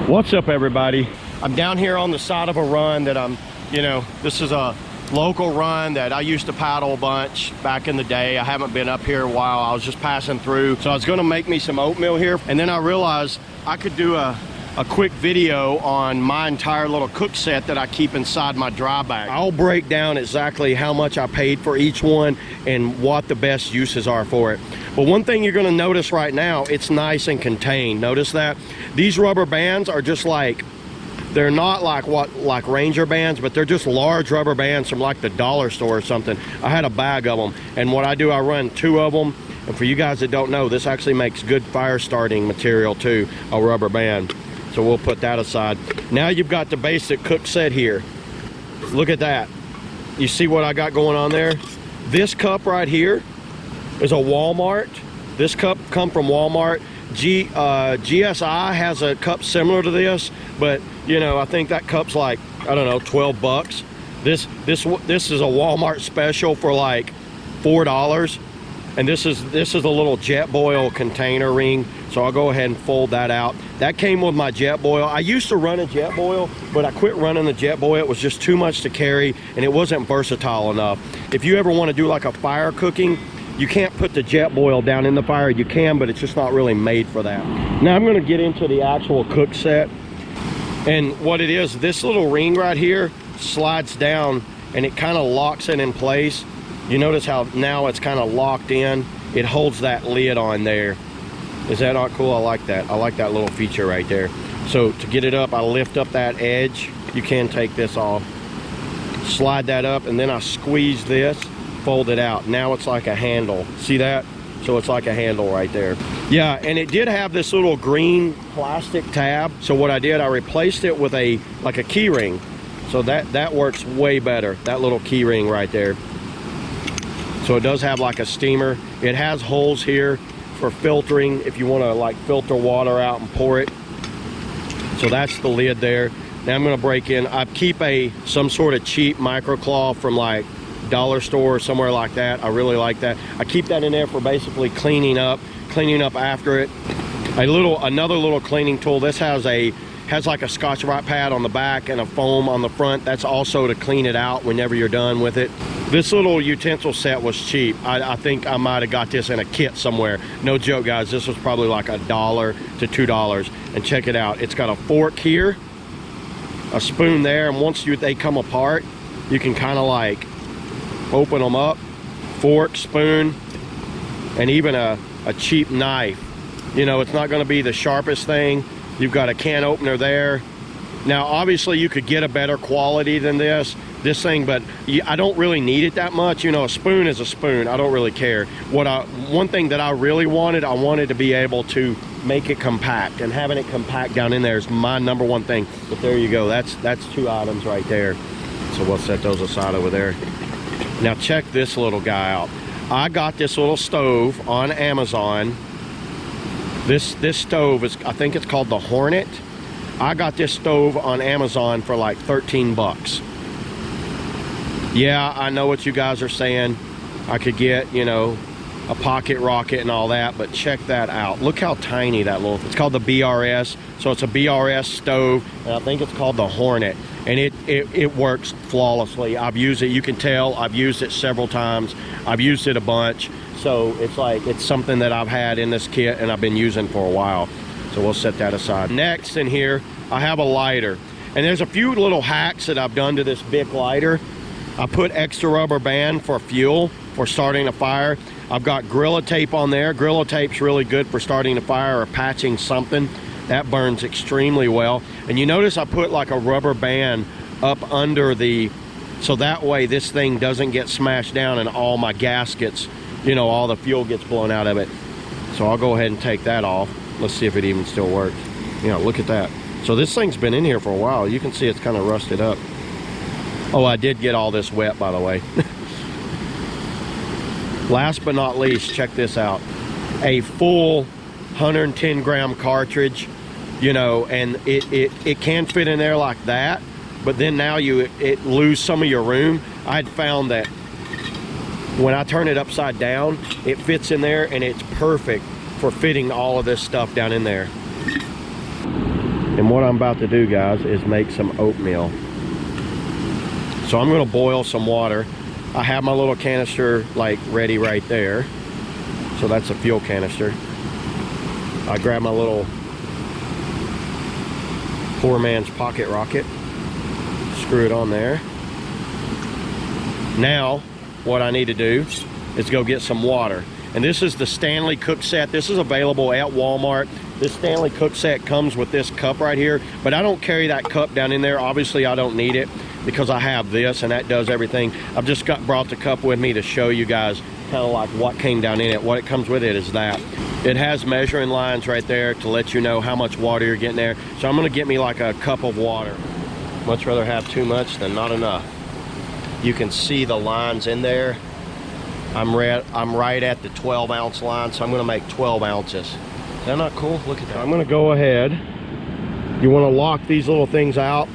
What's up, everybody? I'm down here on the side of a run that this is a local run that I used to paddle a bunch back in the day. I haven't been up here a while. I was just passing through. So I was gonna make me some oatmeal here. And then I realized I could do a quick video on my entire little cook set that I keep inside my dry bag. I'll break down exactly how much I paid for each one and what the best uses are for it. But one thing you're gonna notice right now, it's nice and contained. Notice that? These rubber bands are just like, they're not like Ranger bands, but they're just large rubber bands from like the dollar store or something. I had a bag of them, and what I do, I run 2 of them. And for you guys that don't know, this actually makes good fire starting material too, a rubber band. So we'll put that aside. Now you've got the basic cook set here. Look at that. You see what I got going on there? This cup right here is a Walmart. This cup come from Walmart. GSI has a cup similar to this, but I think that cup's like, I don't know, 12 bucks. This is a Walmart special for like $4. And this is a little Jetboil container ring. So I'll go ahead and fold that out. That came with my Jetboil. I used to run a Jetboil, but I quit running the Jetboil. It was just too much to carry and it wasn't versatile enough. If you ever want to do like a fire cooking, you can't put the Jetboil down in the fire. You can, but it's just not really made for that. Now I'm going to get into the actual cook set. And what it is, this little ring right here slides down and it kind of locks it in place. You notice how now it's kind of locked in. It holds that lid on there. Is that not cool? I like that. I like that little feature right there. So to get it up, I lift up that edge. You can take this off. Slide that up, and then I squeeze this, fold it out. Now it's like a handle. See that? So it's like a handle right there. Yeah, and it did have this little green plastic tab. So what I did, I replaced it with like a key ring. So that works way better. That little key ring right there. So it does have like a steamer. It has holes here for filtering if you want to like filter water out and pour it. So that's the lid there. Now I'm going to break in. I keep some sort of cheap microclaw from like dollar store or somewhere like that. I really like that. I keep that in there for basically cleaning up after it. Another little cleaning tool. This has like a Scotch-Brite pad on the back and a foam on the front. That's also to clean it out whenever you're done with it. This little utensil set was cheap. I think I might have got this in a kit somewhere. No joke, guys. This was probably like $1 to $2. And check it out. It's got a fork here, a spoon there, and once they come apart, you can kind of like open them up. Fork, spoon, and even a cheap knife. It's not going to be the sharpest thing. You've got a can opener there. Now, obviously, you could get a better quality than this thing, but I don't really need it that much. A spoon is a spoon. I don't really care. One thing that I really wanted, I wanted to be able to make it compact, and having it compact down in there is my #1 thing. But there you go. That's 2 items right there. So we'll set those aside over there. Now check this little guy out. I got this little stove on Amazon. This stove is, I think it's called the Hornet. I got this stove on Amazon for like 13 bucks. Yeah, I know what you guys are saying. I could get, a pocket rocket and all that, but check that out. Look how tiny that little, it's called the BRS. So it's a BRS stove, and I think it's called the Hornet. And it works flawlessly. I've used it, you can tell, I've used it several times. I've used it a bunch. So it's something that I've had in this kit and I've been using for a while. So we'll set that aside. Next in here, I have a lighter. And there's a few little hacks that I've done to this Bic lighter. I put extra rubber band for fuel for starting a fire. I've got Gorilla Tape on there. Gorilla Tape's really good for starting a fire or patching something. That burns extremely well. And you notice I put like a rubber band up under so that way this thing doesn't get smashed down and all my gaskets, all the fuel gets blown out of it. So I'll go ahead and take that off. Let's see if it even still works. Look at that. So this thing's been in here for a while. You can see it's kind of rusted up. Oh, I did get all this wet, by the way. Last but not least, check this out. A full 110 gram cartridge, and it can fit in there like that, but then now it lose some of your room. I'd found that when I turn it upside down, it fits in there, and it's perfect for fitting all of this stuff down in there. And what I'm about to do, guys, is make some oatmeal. So I'm gonna boil some water. I have my little canister like ready right there. So that's a fuel canister. I grab my little poor man's pocket rocket, screw it on there. Now, what I need to do is go get some water. And this is the Stanley cook set. This is available at Walmart. This Stanley cook set comes with this cup right here, but I don't carry that cup down in there. Obviously, I don't need it because I have this and that does everything. I've just brought the cup with me to show you guys kind of like what came down in it. What it comes with it is that. It has measuring lines right there to let you know how much water you're getting there. So I'm gonna get me like a cup of water. Much rather have too much than not enough. You can see the lines in there. I'm right at the 12-ounce line, so I'm gonna make 12 ounces. Is that not cool? Look at that. I'm gonna go ahead. You wanna lock these little things out.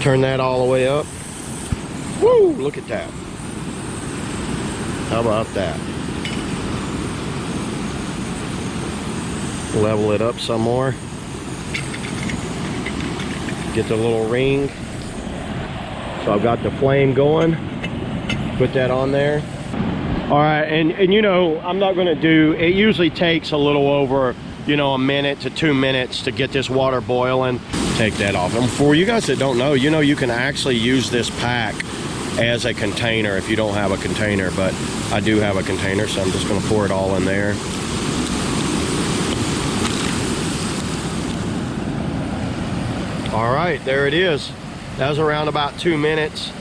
Turn that all the way up. Woo, look at that. How about that? Level it up some more. Get the little ring. So I've got the flame going. Put that on there. All right, and you know, I'm not gonna do, it usually takes a little over, you know, a minute to 2 minutes to get this water boiling. Take that off. And for you guys that don't know, you know, you can actually use this pack as a container if you don't have a container, but I do have a container, so I'm just gonna pour it all in there. All right, there it is. That was around about 2 minutes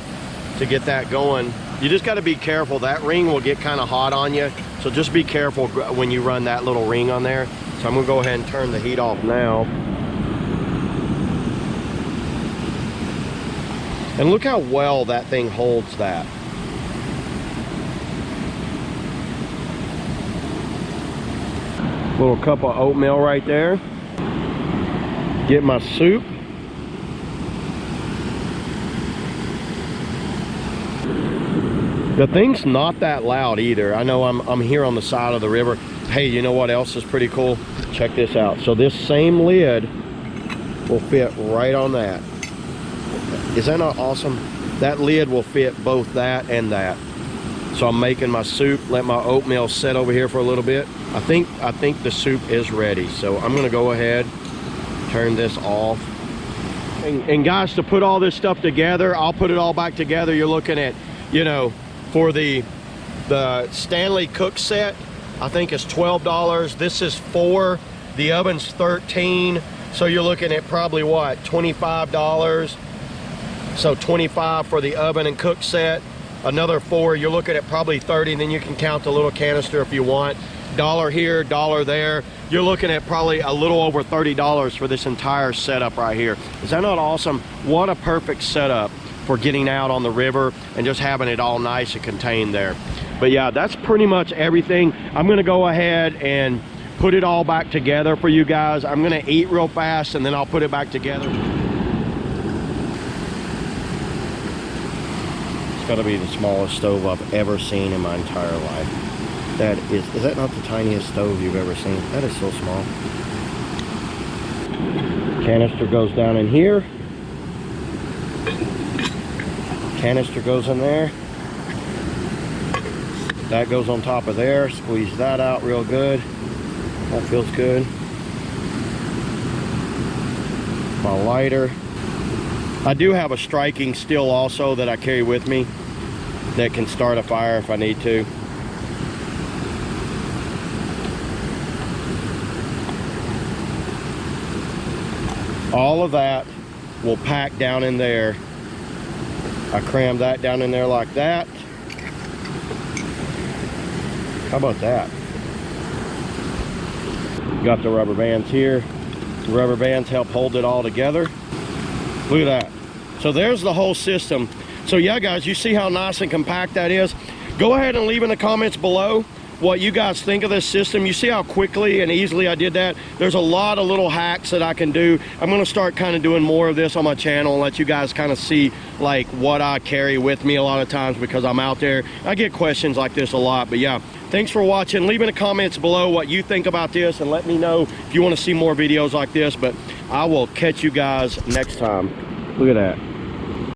to get that going. You just got to be careful. That ring will get kind of hot on you, so just be careful when you run that little ring on there. So I'm gonna go ahead and turn the heat off now. And look how well that thing holds that. Little cup of oatmeal right there. Get my soup. The thing's not that loud either. I know I'm here on the side of the river. Hey, you know what else is pretty cool? Check this out. So this same lid will fit right on that. Is that not awesome? That lid will fit both that and that. So I'm making my soup, let my oatmeal sit over here for a little bit. I think the soup is ready. So I'm gonna go ahead, turn this off. And guys, to put all this stuff together, I'll put it all back together. You're looking at, you know, for the Stanley cook set, I think it's $12. This is $4. The oven's $13. So you're looking at probably what, $25? So $25 for the oven and cook set. Another $4. You're looking at probably $30. And then you can count the little canister if you want. $1 here, $1 there. You're looking at probably a little over $30 for this entire setup right here. Is that not awesome? What a perfect setup for getting out on the river and just having it all nice and contained there. But yeah, that's pretty much everything. I'm gonna go ahead and put it all back together for you guys. I'm gonna eat real fast and then I'll put it back together. It's gotta be the smallest stove I've ever seen in my entire life. That is that not the tiniest stove you've ever seen? That is so small. Canister goes down in here. Canister goes in there. That goes on top of there. Squeeze that out real good. That feels good. My lighter. I do have a striking steel also that I carry with me that can start a fire if I need to. All of that will pack down in there. I cram that down in there like that. How about that? Got the rubber bands here. The rubber bands help hold it all together. Look at that. So there's the whole system. So yeah, guys, you see how nice and compact that is? Go ahead and leave in the comments below what you guys think of this system. You see how quickly and easily I did that? There's a lot of little hacks that I can do. I'm gonna start kind of doing more of this on my channel and let you guys kind of see like what I carry with me a lot of times because I'm out there. I get questions like this a lot, but yeah, thanks for watching. Leave in the comments below what you think about this, and let me know if you want to see more videos like this. But I will catch you guys next time. Look at that.